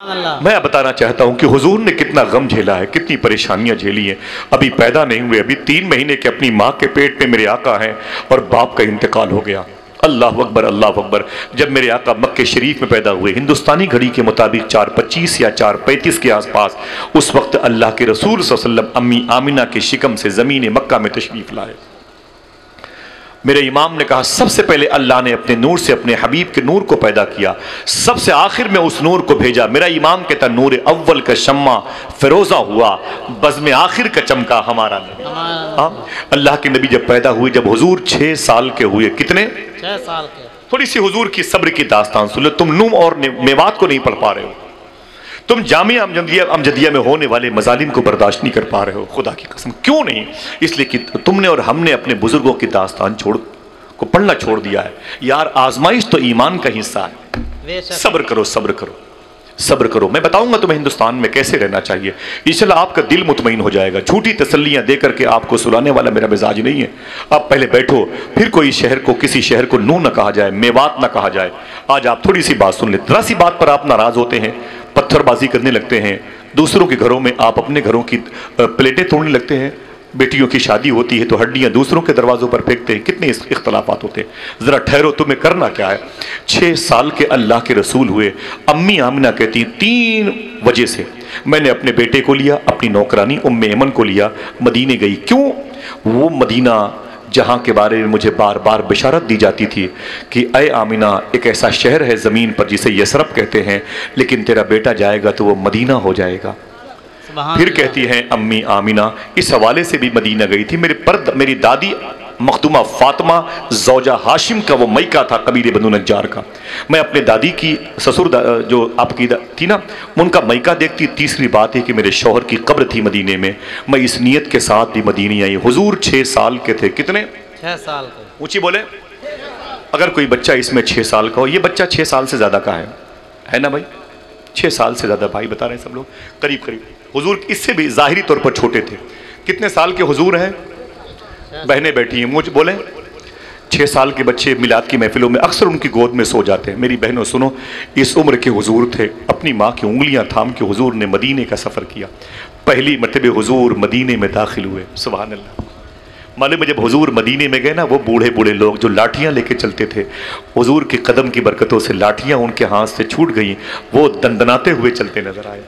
میں بتانا چاہتا ہوں کہ حضور نے کتنا غم جھیلا ہے، کتنی پریشانیاں جھیلی ہیں. ابھی پیدا نہیں ہوئے، ابھی 3 مہینے کے اپنی ماں کے پیٹ میں میرے آقا ہیں اور باپ کا انتقال ہو گیا. اللہ اکبر اللہ اکبر. جب میرے آقا مکہ شریف میں پیدا ہوئے، ہندوستانی گھڑی کے مطابق 4:25 یا 4:35 کے آس پاس، اس وقت اللہ کے رسول صلی اللہ علیہ وسلم امی آمنہ کے شکم سے زمین مکہ میں تشریف لائے. میرے امام نے کہا سب سے پہلے اللہ نے اپنے نور سے اپنے حبیب کے نور کو پیدا کیا، سب سے آخر میں اس نور کو بھیجا. میرا امام کہتا نور اول کا شمع فیروزہ ہوا، بزم آخر کا چمکا ہمارا نبی. اللہ کے نبی جب پیدا ہوئے، جب حضور 6 سال کے ہوئے، کتنے؟ 6 سال کے. تھوڑی سی حضور کی صبر کی داستان سن لو. تم نوم اور میوات کو نہیں پڑھ پا رہے ہو، تم جامعہ امجدیہ میں ہونے والے مظالم کو برداشت نہیں کر پا رہے ہو. خدا کی قسم کیوں نہیں؟ اس لیے کہ تم نے اور ہم نے اپنے بزرگوں کی داستان کو پڑھنا چھوڑ دیا ہے. یار آزمائش تو ایمان کا حصہ ہے. صبر کرو صبر کرو صبر کرو. میں بتاؤں گا تمہیں ہندوستان میں کیسے رہنا چاہیے. انشاءاللہ آپ کا دل مطمئن ہو جائے گا. جھوٹی تسلیاں دے کر کے آپ کو سلانے والا میرا مزاج نہیں ہے. آپ پہلے بیٹھو، پھر کوئی شہر کو، کسی شہر کو نو نہ کہا جائے، میوات نہ کہا جائے. آج آپ تھوڑی سی بات سن لیں. ذرا سی بات پر آپ ناراض ہوتے ہیں، پتھر بازی کرنے لگتے ہیں. دوسروں کے گھروں میں آپ اپنے گھروں کی پلیٹیں توڑنے لگتے ہیں. بیٹیوں کی شادی ہوتی ہے تو ہڈیاں دوسروں کے دروازوں پر پھینکتے ہیں. کتنے اختلافات ہوتے ہیں. ذرا ٹھہرو، تمہیں کرنا کیا ہے. 6 سال کے اللہ کے رسول ہوئے. امی آمنہ کہتی 3 وجہ سے میں نے اپنے بیٹے کو لیا، اپنی نوکرانی ام ایمن کو لیا، مدینے گئی. کیوں؟ وہ مدینہ جہاں کے بارے میں مجھے بار بار بشارت دی جاتی تھی کہ اے آمنہ ایک ایسا شہر ہے زمین پر جسے یثرب کہتے ہیں، لیکن تیرا بیٹا جائے گا تو وہ مدینہ ہو جائے گا. پھر کہتی ہیں امی آمنہ اس حوالے سے بھی مدینہ گئی تھی. میری دادی مخدومہ فاطمہ زوجہ ہاشم کا وہ مئیکہ تھا قبیلے بنو نجار کا. میں اپنے دادی کی سسر جو آپ کی تھی نا، ان کا مئیکہ دیکھتی. تیسری بات ہے کہ میرے شوہر کی قبر تھی مدینے میں. میں اس نیت کے ساتھ بھی مدینے آئی. حضور 6 سال کے تھے. کتنے؟ 6 سال کے. اونچی بولے. اگر کوئی بچہ اس میں 6 سال کا ہو، یہ بچہ 6 سال سے زیادہ کا ہے نا بھائی؟ 6 سال سے زیادہ بھائی بتا رہے ہیں سب لوگ قریب قریب. حضور اس سے بھی ظاہری طور پر چھوٹے تھے. کتنے سال کے حضور ہیں؟ بہنیں بیٹھی ہیں، مجھ بولیں. 6 سال کے بچے میلاد کی محفلوں میں اکثر ان کی گود میں سو جاتے ہیں. میری بہنوں سنو، اس عمر کے حضور تھے. اپنی ماں کی انگلیاں تھام کے حضور نے مدینے کا سفر کیا. پہلی مرتبہ حضور مدینے میں داخل ہوئے. سبحان اللہ. معلوم ہے جب حضور مدینے میں گئے نا، وہ بوڑھے بوڑھے لوگ جو لاٹھیاں لے کے چلتے تھے، حضور کے قدم کی برکتوں سے لاٹھیاں ان کے ہاتھ سے چھوٹ گئیں. وہ دندناتے ہوئے چلتے نظر آئے.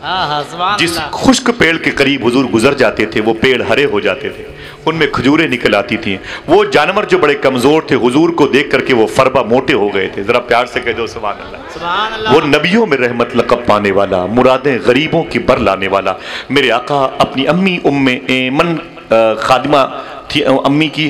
جس خشک پیڑ کے قریب حضور گزر جاتے تھے وہ پیڑ ہرے ہو جاتے تھے، ان میں کھجوریں نکل آتی تھیں. وہ جانور جو بڑے کمزور تھے، حضور کو دیکھ کر کے وہ فربا موٹے ہو گئے تھے. ذرا پیار سے کہہ دو سبحان اللہ. وہ نبیوں میں رحمت لقب پانے والا، مرادیں غریبوں کی بر لانے والا میرے آقا اپنی امی ام ایمن خادمہ تھی امی کی،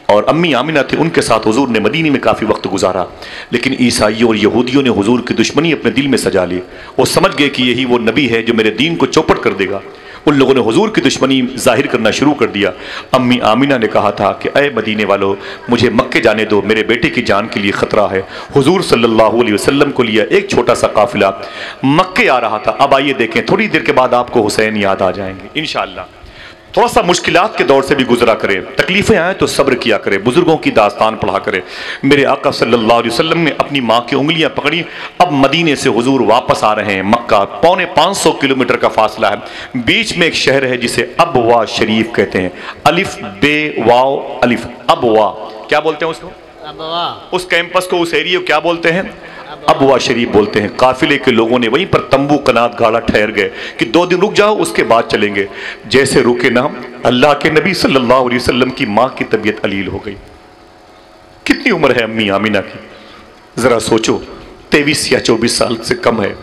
اور امی آمنہ تھے، ان کے ساتھ حضور نے مدینے میں کافی وقت گزارا. لیکن عیسائیوں اور یہودیوں نے حضور کی دشمنی اپنے دل میں سجا لی. وہ سمجھ گئے کہ یہی وہ نبی ہے جو میرے دین کو چوپٹ کر دے گا. ان لوگوں نے حضور کی دشمنی ظاہر کرنا شروع کر دیا. امی آمنہ نے کہا تھا کہ اے مدینے والو، مجھے مکے جانے دو، میرے بیٹے کی جان کے لیے خطرہ ہے. حضور صلی اللہ علیہ وسلم کو لیا ایک چھوٹا سا قافلہ مکے آ رہا تھا. اب آئیے دیکھیں، تھوڑی دیر کے بعد آپ کو حسین یاد آ جائیں گے انشاءاللہ. تھوڑا سا مشکلات کے دور سے بھی گزرا کرے، تکلیفیں آئیں تو صبر کیا کرے، بزرگوں کی داستان پڑھا کرے. میرے آقا صلی اللہ علیہ وسلم نے اپنی ماں کی انگلیاں پکڑی. اب مدینے سے حضور واپس آ رہے ہیں. مکہ 550 کلومیٹر کا فاصلہ ہے. بیچ میں ایک شہر ہے جسے ابوا شریف کہتے ہیں. الف بے واو الف، ابوا. کیا بولتے ہیں اس کو؟ ابوا. اس کیمپس کو، اس ایریے کو کیا بولتے ہیں؟ ابوا شریف بولتے ہیں. قافلے کے لوگوں نے وہیں پر تمبو کنات گاڑا ٹھہر گئے کہ 2 دن رک جاؤ، اس کے بعد چلیں گے. جیسے رکے نا، اللہ کے نبی صلی اللہ علیہ وسلم کی ماں کی طبیعت علیل ہو گئی. کتنی عمر ہے امی آمنہ کی؟ ذرا سوچو، 23 یا 24 سال سے کم ہے.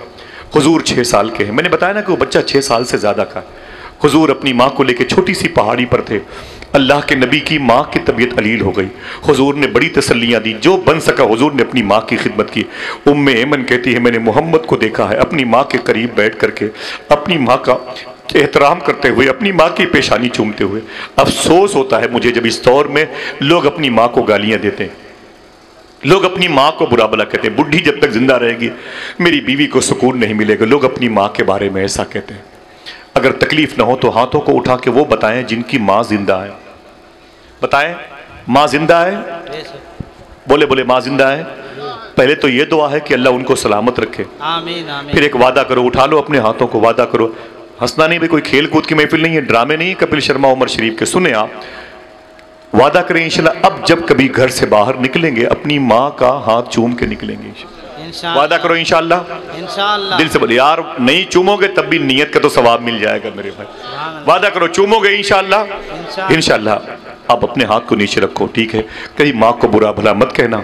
حضور 6 سال کے ہیں. میں نے بتایا نا کہ وہ بچہ 6 سال سے زیادہ کا ہے. حضور اپنی ماں کو لے کے چھوٹی سی پہاڑی پر تھے. اللہ کے نبی کی ماں کی طبیعت علیل ہو گئی. حضور نے بڑی تسلیاں دی، جو بن سکا حضور نے اپنی ماں کی خدمت کی. ام ایمن کہتی ہے میں نے محمد کو دیکھا ہے اپنی ماں کے قریب بیٹھ کر کے، اپنی ماں کا احترام کرتے ہوئے، اپنی ماں کی پیشانی چومتے ہوئے. افسوس ہوتا ہے مجھے جب اس دور میں لوگ اپنی ماں کو گالیاں دیتے ہیں، لوگ اپنی ماں کو برا بلا کہتے ہیں. بڈھی جب تک زندہ رہے گی میری بیوی کو سکون نہیں ملے گا. لوگ اپنی ماں کے بارے میں ایسا کہتے ہیں. اگر تکلیف نہ ہو تو ہاتھوں کو اٹھا کے وہ بتائیں جن کی ماں زندہ ہے. بتائیں، ماں زندہ ہے؟ بولے بولے، ماں زندہ ہے؟ پہلے تو یہ دعا ہے کہ اللہ ان کو سلامت رکھے، آمین آمین۔ پھر ایک وعدہ کرو، اٹھا لو اپنے ہاتھوں کو، وعدہ کرو، ہنسنا نہیں، کوئی کھیل کود کی محفل نہیں ہے، ڈرامے نہیں، کپل شرما عمر شریف کے، سنیں آپ وعدہ کریں انشاءاللہ اب جب کبھی گھر سے باہر نکلیں گے اپنی ماں کا ہاتھ چوم کے نکلیں گے انشاءاللہ۔ وعدہ کرو انشاءاللہ، انشاءاللہ دل سے بولے یار نہیں چومو گے تب بھی نیت کا تو ثواب مل جائے گا میرے بھائی، وعدہ کرو چومو گے انشاءاللہ انشاءاللہ۔ اب اپنے ہاتھ کو نیچے رکھو، ٹھیک ہے، کہیں ماں کو برا بھلا مت کہنا،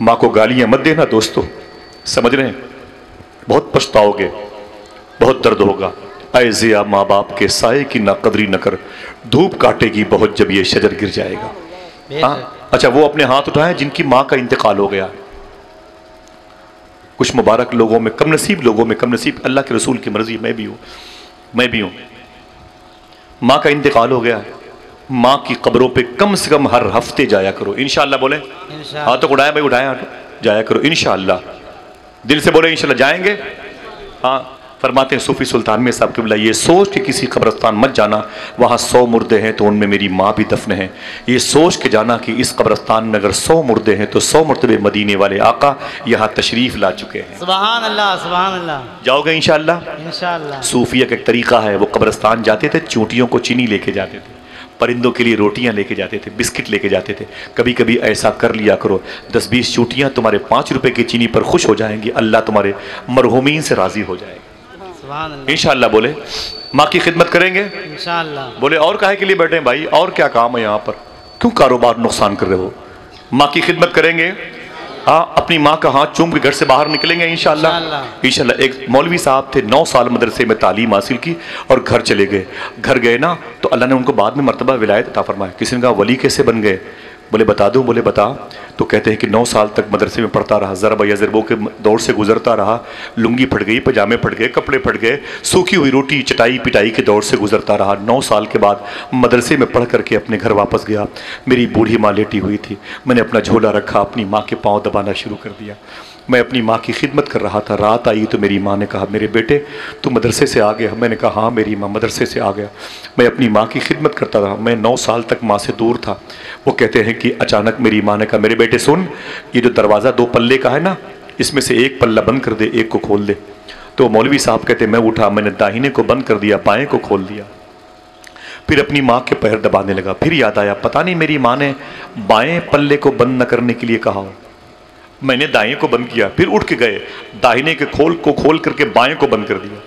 ماں کو گالیاں مت دینا دوستو، سمجھ رہے ہیں، بہت پچھتاؤ گے، بہت درد ہوگا۔ اے زیا ماں باپ کے سائے کی نہ قدری نہ کر، دھوپ کاٹے گی بہت جب یہ شجر گر جائے گا۔ اچھا وہ اپنے ہاتھ اٹھائیں جن کی ماں کا انتقال ہو گیا، کچھ مبارک لوگوں میں، کم نصیب لوگوں میں، کم نصیب، اللہ کے رسول کی مرضی، میں بھی ہوں، ماں کا انتقال ہو گیا، ماں کی قبروں پہ کم سے کم ہر ہفتے جایا کرو انشاءاللہ، بولیں ہاتھوں کو اٹھائیں بھائی، اٹھائیں جایا کرو انشاءاللہ، دل سے بولیں انشاءاللہ جائیں گے۔ ہاں فرماتے ہیں صوفی سلطان میں صاحب قبلہ، یہ سوچ کہ کسی قبرستان مت جانا وہاں 100 مردے ہیں تو ان میں میری ماں بھی دفن ہے، یہ سوچ کے جانا کہ اس قبرستان میں اگر 100 مردے ہیں تو 100 مرتبے مدینے والے آقا یہاں تشریف لا چکے ہیں۔ سبحان اللہ سبحان اللہ، جاؤ گے انشاءاللہ انشاءاللہ۔ صوفیہ کا ایک طریقہ ہے، وہ قبرستان جاتے تھے، چونٹیوں کو چینی لے کے جاتے تھے، پرندوں کے لیے روٹیاں لے کے جاتے تھے، بسکٹ لے کے جاتے تھے، کبھی کبھی ایسا کر لیا کرو 10-20 چونٹیاں تمہارے 5 روپے کی چینی پر خوش ہو جائیں گی، اللہ تمہارے مرحومین سے راضی ہو جائے گا انشاءاللہ۔ بولے ماں کی خدمت کریں گے انشاءاللہ۔ بولے اور کاہے کے لیے بیٹھے ہیں بھائی، اور کیا کام ہے یہاں پر، کیوں کاروبار نقصان کر رہے ہو، ماں کی خدمت کریں گے، ہاں اپنی ماں کا ہاتھ چوم کے گھر سے باہر نکلیں گے انشاءاللہ انشاءاللہ۔ ایک مولوی صاحب تھے 9 سال مدرسے میں تعلیم حاصل کی اور گھر چلے گئے، گھر گئے نا تو اللہ نے ان کو بعد میں مرتبہ ولایت عطا فرمایا۔ کسی نے کہا ولی کیسے بن گئے، بولے بتا دوں، بولے بتا، تو کہتے ہیں کہ 9 سال تک مدرسے میں پڑھتا رہا، ضرب یا ضربوں کے دور سے گزرتا رہا، لنگی پھٹ گئی، پجامے پھٹ گئے، کپڑے پھٹ گئے، سوکھی ہوئی روٹی چٹائی پٹائی کے دور سے گزرتا رہا۔ 9 سال کے بعد مدرسے میں پڑھ کر کے اپنے گھر واپس گیا، میری بوڑھی ماں لیٹی ہوئی تھی، میں نے اپنا جھولا رکھا، اپنی ماں کے پاؤں دبانا شروع کر دیا، میں اپنی ماں کی خدمت کر رہا تھا۔ رات آئی تو میری ماں نے کہا میرے بیٹے تو مدرسے سے آ گیا، میں نے کہا ہاں میری ماں مدرسے سے آ گیا، میں اپنی ماں کی خدمت کرتا رہا، میں 9 سال تک ماں سے دور تھا۔ وہ کہتے ہیں کہ اچانک میری ماں نے کہا میرے بیٹے سن، یہ جو دروازہ 2 پلے کا ہے نا، اس میں سے ایک پلہ بند کر دے، ایک کو کھول دے۔ تو مولوی صاحب کہتے ہیں میں اٹھا، میں نے داہنے کو بند کر دیا، بائیں کو کھول دیا، پھر اپنی ماں کے پیر دبانے لگا، پھر یاد آیا پتہ نہیں میری ماں نے بائیں پلے کو بند نہ کرنے کے لیے کہا ہو، میں نے دائیں کو بند کیا، پھر اٹھ کے گئے داہنے کے کھول کر کے بائیں کو بند کر دیا،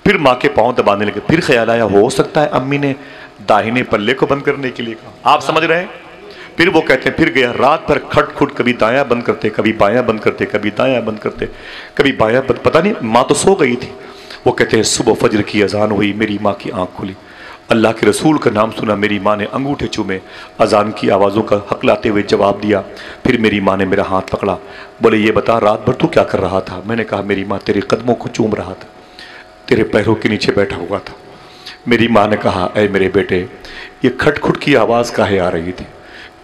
پھر ماں کے پاؤں دبانے لگے، پھر خیال آیا ہو سکتا ہے امی نے داہنے پلے کو بند کرنے کے لیے کہا، آپ سمجھ رہے ہیں۔ پھر وہ کہتے ہیں پھر گیا رات بھر کھٹ کھٹ، کبھی دایاں بند کرتے، کبھی بایاں بند کرتے، کبھی دایاں بند کرتے، کبھی بایاں بند، پتہ نہیں ماں تو سو گئی تھی۔ وہ کہتے ہیں صبح فجر کی اذان ہوئی، میری ماں کی آنکھ کھلی، اللہ کے رسول کا نام سنا، میری ماں نے انگوٹھے چومے، اذان کی آوازوں کا حق لاتے ہوئے جواب دیا، پھر میری ماں نے میرا ہاتھ پکڑا، بولے یہ بتا رات بھر تو کیا کر رہا تھا؟ میں نے کہا میری ماں تیرے قدموں کو چوم رہا تھا، تیرے پیروں کے نیچے بیٹھا ہوا تھا۔ میری ماں نے کہا اے میرے بیٹے یہ کھٹ کھٹ کی آواز کاہے آ رہی تھی؟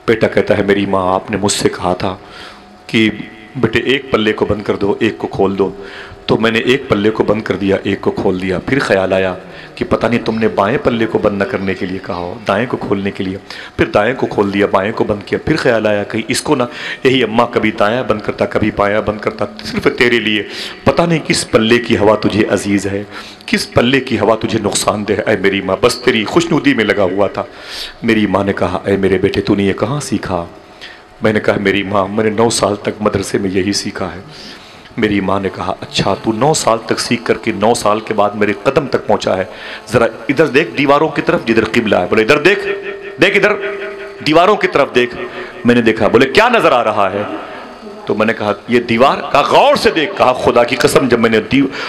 بیٹا کہتا ہے میری ماں آپ نے مجھ سے کہا تھا کہ بیٹے ایک پلے کو بند کر دو، ایک کو کھول دو، تو میں نے ایک پلے کو بند کر دیا، ایک کو کھول دیا، پھر خیال آیا کہ پتہ نہیں تم نے بائیں پلے کو بند نہ کرنے کے لیے کہا ہو، دائیں کو کھولنے کے لیے، پھر دائیں کو کھول دیا، بائیں کو بند کیا، پھر خیال آیا کہ اس کو نہ یہی اماں کبھی دائیں بند کرتا کبھی بائیں بند کرتا صرف تیرے لیے، پتہ نہیں کس پلے کی ہوا تجھے عزیز ہے، کس پلے کی ہوا تجھے نقصان دہ ہے، اے میری ماں بس تیری خوشنودی میں لگا ہوا تھا۔ میری ماں نے کہا اے میرے بیٹے تو نے یہ کہاں سیکھا؟ میں نے کہا میری ماں میں نے 9 سال تک مدرسے میں یہی سیکھا ہے۔ میری ماں نے کہا اچھا تو 9 سال تک سیکھ کر کے 9 سال کے بعد میرے قدم تک پہنچا ہے، ذرا ادھر دیکھ دیواروں کی طرف جدھر قبلہ ہے، بولے ادھر دیکھ، دیکھ ادھر دیواروں کی طرف دیکھ۔ میں نے دیکھا، بولے کیا نظر آ رہا ہے؟ تو میں نے کہا یہ دیوار، کہا غور سے دیکھ، کہا خدا کی قسم جب میں نے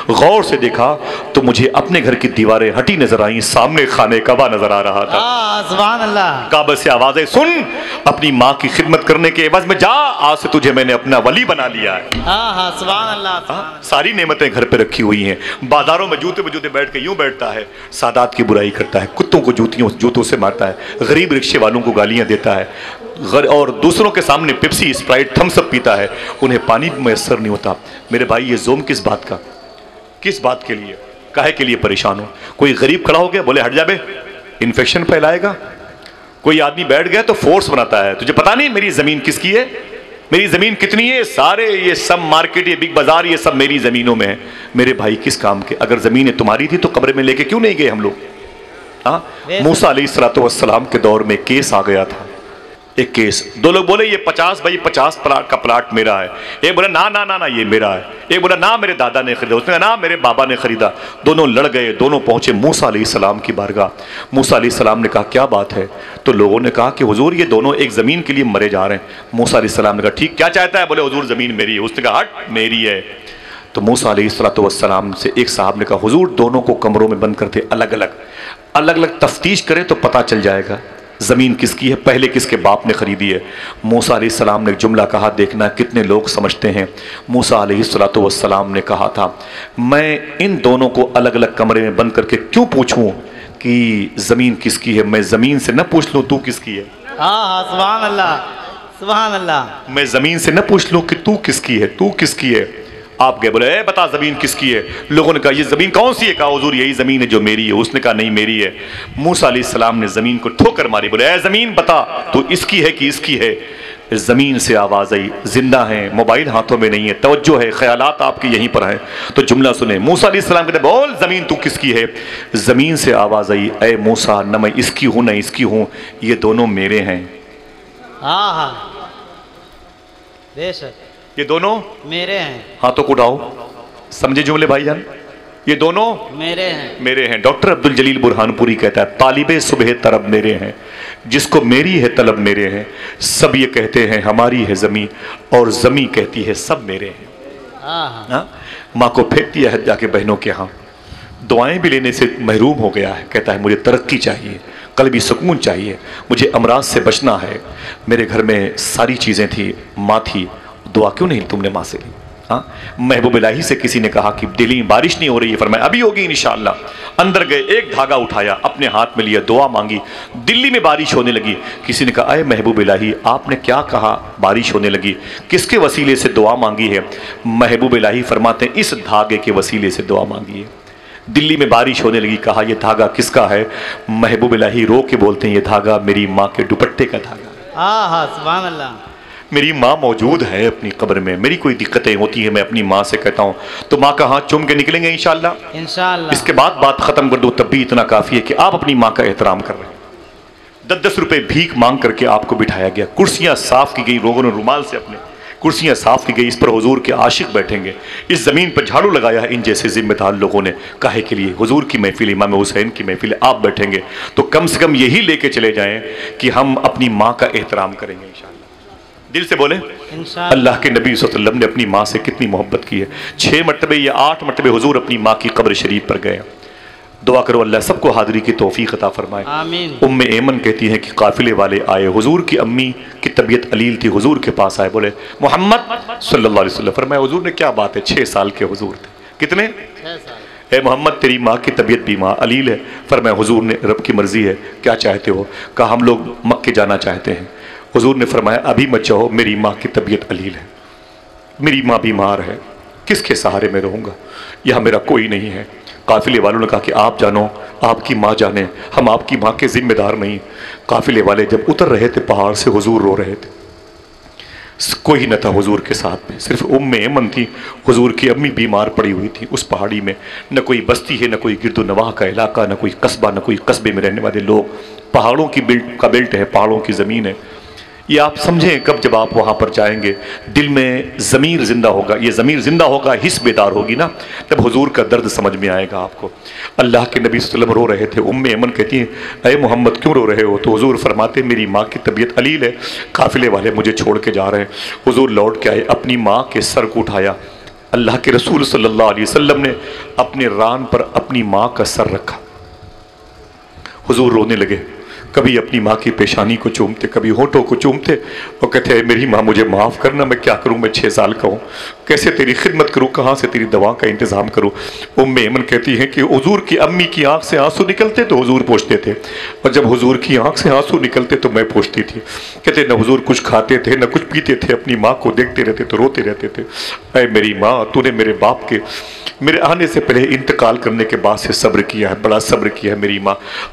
غور سے دیکھا تو مجھے اپنے گھر کی دیواریں ہٹی نظر آئیں، سامنے خانہ کعبہ نظر آ رہا تھا۔ سبحان اللہ۔ کعبہ سے آوازیں سن، اپنی ماں کی خدمت کرنے کے عوض میں جا، آج سے تجھے میں نے اپنا ولی بنا لیا ہے۔ سبحان اللہ۔ ساری نعمتیں گھر پہ رکھی ہوئی ہیں، بازاروں میں جوتے بجوتے بیٹھ کے یوں بیٹھتا ہے، سادات کی برائی کرتا ہے، کتوں کو جوتوں سے مارتا ہے، غریب رکشے والوں کو گالیاں دیتا ہے، اور دوسروں کے سامنے پیپسی اسپرائٹ تھمس اپ پیتا ہے، انہیں پانی میسر نہیں ہوتا۔ میرے بھائی یہ زوم کس بات کا، کس بات کے لیے، کاہے کے لیے پریشان ہو؟ کوئی غریب کھڑا ہو گیا بولے ہٹ جا بے، انفیکشن پھیلائے گا۔ کوئی آدمی بیٹھ گیا تو فورس بناتا ہے، تجھے پتا نہیں میری زمین کس کی ہے، میری زمین کتنی ہے؟ سارے یہ سب مارکیٹ، یہ بگ بازار، یہ سب میری زمینوں میں ہے۔ میرے بھائی کس کام کے؟ اگر زمینیں تمہاری تھی تو قبر میں لے کے کیوں نہیں گئے ہم لوگ؟ موسیٰ علیہ السلام کے دور میں کیس آ گیا تھا، ایک کیس، دو لوگ بولے یہ 50x50 پلاٹ کا پلاٹ میرا ہے، ایک بولا نا یہ میرا ہے، ایک بولا نا میرے دادا نے خریدا، اس نے کہا نا میرے بابا نے خریدا۔ دونوں لڑ گئے، دونوں پہنچے موسیٰ علیہ السلام کی بارگاہ۔ موسیٰ علیہ السلام نے کہا کیا بات ہے؟ تو لوگوں نے کہا کہ حضور یہ دونوں ایک زمین کے لیے مرے جا رہے ہیں۔ موسیٰ علیہ السلام نے کہا ٹھیک، کیا چاہتا ہے؟ بولے حضور زمین میری ہے۔ اس نے کہا ہٹ میری ہے۔ تو موسیٰ علیہ السلام سے ایک صاحب نے کہا حضور دونوں کو کمروں میں بند کرتے، الگ الگ تفتیش کریں تو پتہ چل جائے گا زمین کس کی ہے، پہلے کس کے باپ نے خریدی ہے۔ موسیٰ علیہ السلام نے ایک جملہ کہا، دیکھنا کتنے لوگ سمجھتے ہیں۔ موسیٰ علیہ السلام نے کہا تھا میں ان دونوں کو الگ الگ کمرے میں بند کر کے کیوں پوچھوں کہ زمین کس کی ہے؟ میں زمین سے نہ پوچھ لوں تو کس کی ہے؟ سبحان اللہ، سبحان اللہ۔ میں زمین سے نہ پوچھ لوں کہ تو کس کی ہے، تو کس کی ہے؟ آپ گئے بولے اے بتا زمین کس کی ہے؟ لوگوں نے کہا یہ زمین کون سی ہے؟ کہا حضور یہی زمین ہے جو میری ہے۔ اس نے کہا نہیں میری ہے۔ موسیٰ علیہ السلام نے زمین کو ٹھوکر ماری، بولے اے زمین بتا تو اس کی ہے کہ اس کی ہے؟ زمین سے آواز آئی، زندہ ہیں، موبائل ہاتھوں میں نہیں ہے، توجہ ہے، خیالات آپ کے یہیں پر ہیں، تو جملہ سنیں۔ موسیٰ علیہ السلام کہتے بول زمین تو کس کی ہے؟ زمین سے آواز آئی اے موسیٰ نہ میں اس کی ہوں نہ اس کی ہوں، یہ دونوں میرے ہیں۔ بے شک یہ دونوں میرے ہیں۔ ہاتھوں کو اٹھاؤ، سمجھے جملے بھائی جان؟ یہ دونوں میرے ہیں۔ ڈاکٹر عبدالجلیل برہان پوری کہتا ہے طالب صبح طرب میرے ہیں، جس کو میری ہے طلب میرے ہیں، سب یہ کہتے ہیں ہماری ہے زمین اور زمین کہتی ہے سب میرے ہیں۔ ماں کو پھینک دیا ہے جا کے بہنوں کے ہاں، دعائیں بھی لینے سے محروم ہو گیا ہے، کہتا ہے مجھے ترقی چاہیے، قلبی سکون چاہیے، مجھے امراض سے بچنا ہے، میرے گھر میں ساری چیزیں تھی، ماں تھی، دعا کیوں نہیں تم نے ماں سے لی؟ محبوب الہی سے کسی نے کہا کہ دلی میں بارش نہیں ہو رہی ہے، فرمایا ابھی ہوگی انشاءاللہ۔ اندر گئے، ایک دھاگا اٹھایا، اپنے ہاتھ میں لیا، دعا مانگی، دلی میں بارش ہونے لگی۔ کسی نے کہا اے محبوب الہی آپ نے کیا کہا بارش ہونے لگی؟ کس کے وسیلے سے دعا مانگی ہے؟ محبوب الہی فرماتے ہیں اس دھاگے کے وسیلے سے دعا مانگی ہے۔ دلی میں بارش ہونے لگی، کہا یہ دھاگا کس کا ہے؟ محبوب الہی رو کے بولتے ہیں یہ دھاگا میری ماں کے دوپٹے کا دھاگا ہے۔ سبحان اللہ۔ میری ماں موجود ہے اپنی قبر میں، میری کوئی دقتیں ہوتی ہیں میں اپنی ماں سے کہتا ہوں تو ماں کا ہاتھ چوم کے نکلیں گے انشاءاللہ۔ اس کے بعد بات ختم کر دو، تب بھی اتنا کافی ہے کہ آپ اپنی ماں کا احترام کر رہے ہیں۔ 10 روپے بھیک مانگ کر کے آپ کو بٹھایا گیا، کرسیاں صاف کی گئی، لوگوں نے رومال سے اپنے کرسیاں صاف کی گئی، اس پر حضور کے عاشق بیٹھیں گے۔ اس زمین پر جھاڑو لگایا ہے ان جیسے ذمہ دار لوگوں نے، کاہے کے لیے؟ حضور کی محفل، امام حسین کی محفل، آپ بیٹھیں گے تو کم سے کم یہی لے کے چلے جائیں کہ ہم اپنی ماں کا احترام کریں گے انشاءاللہ۔ دل سے بولیں اللہ کے نبی صلی اللہ علیہ وسلم نے اپنی ماں سے کتنی محبت کی ہے۔ 6 مرتبہ یا 8 مرتبہ حضور اپنی ماں کی قبر شریف پر گئے۔ دعا کرو اللہ سب کو حاضری کی توفیق عطا فرمائے۔ آمین۔ ایمن کہتی ہیں کہ قافلے والے آئے، حضور کی امی کی طبیعت علیل تھی، حضور کے پاس آئے، بولے محمد صلی اللہ علیہ وسلم، فرمایا حضور نے کیا بات ہے، 6 سال کے حضور تھے، کتنے؟ 6 سال۔ اے محمد تیری ماں کی طبیعت بیمار علیل ہے، فرمایا حضور نے رب کی مرضی ہے، کیا چاہتے ہو؟ کہا ہم لوگ مکے جانا چاہتے ہیں۔ حضور نے فرمایا ابھی مت جاؤ، میری ماں کی طبیعت علیل ہے، میری ماں بیمار ہے، کس کے سہارے میں رہوں گا؟ یہاں میرا کوئی نہیں ہے۔ قافلے والوں نے کہا کہ آپ جانو، آپ کی ماں جانے، ہم آپ کی ماں کے ذمہ دار نہیں۔ قافلے والے جب اتر رہے تھے پہاڑ سے، حضور رو رہے تھے، کوئی نہ تھا حضور کے ساتھ میں، صرف ایمن تھی، حضور کی امی بیمار پڑی ہوئی تھی اس پہاڑی میں، نہ کوئی بستی ہے، نہ کوئی گرد و نواح کا علاقہ، نہ کوئی قصبہ، نہ کوئی قصبے میں رہنے والے لوگ، پہاڑوں کی بیلٹ ہے، پہاڑوں کی زمین ہے۔ یہ آپ سمجھیں کب جب آپ وہاں پر جائیں گے دل میں ضمیر زندہ ہوگا، یہ ضمیر زندہ ہوگا، حس بیدار ہوگی نا، تب حضور کا درد سمجھ میں آئے گا آپ کو۔ اللہ کے نبی صلی اللہ علیہ وسلم رو رہے تھے، ایمن کہتی ہیں اے محمد کیوں رو رہے ہو؟ تو حضور فرماتے میری ماں کی طبیعت علیل ہے، قافلے والے مجھے چھوڑ کے جا رہے ہیں۔ حضور لوٹ کے آئے، اپنی ماں کے سر کو اٹھایا، اللہ کے رسول صلی اللہ علیہ وسلم نے اپنے ران پر اپنی ماں کا سر رکھا، حضور رونے لگے، کبھی اپنی ماں کی پیشانی کو چومتے، کبھی ہونٹوں کو چومتے اور کہتے ہیں میری ماں مجھے معاف کرنا، میں کیا کروں، میں 6 سال کا ہوں، کیسے تیری خدمت کروں، کہاں سے تیری دوا کا انتظام کروں۔ ایمن کہتی ہیں کہ حضور کی امی کی آنکھ سے آنسو نکلتے تو حضور پوچھتے تھے، اور جب حضور کی آنکھ سے آنسو نکلتے تو میں پوچھتی تھی، کہتے نہ حضور کچھ کھاتے تھے نہ کچھ پیتے تھے، اپنی ماں کو دیکھتے رہتے تو روتے رہتے تھے، اے میری ماں تو نے میرے باپ کے میرے آنے سے پہلے انتقال کرنے کے بعد سے صبر کیا ہے، بڑا صبر کیا ہے میری ماں،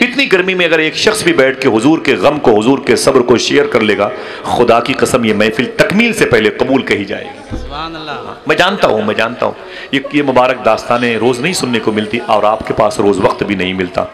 اتنی گرمی میں اگر ایک شخص بھی بیٹھ کے حضور کے غم کو، حضور کے صبر کو شیئر کر لے گا، خدا کی قسم یہ محفل تکمیل سے پہلے قبول کہی جائے گی۔ سبحان اللہ۔ میں جانتا ہوں یہ مبارک داستانیں روز نہیں سننے کو ملتی، اور آپ کے پاس روز وقت بھی نہیں ملتا۔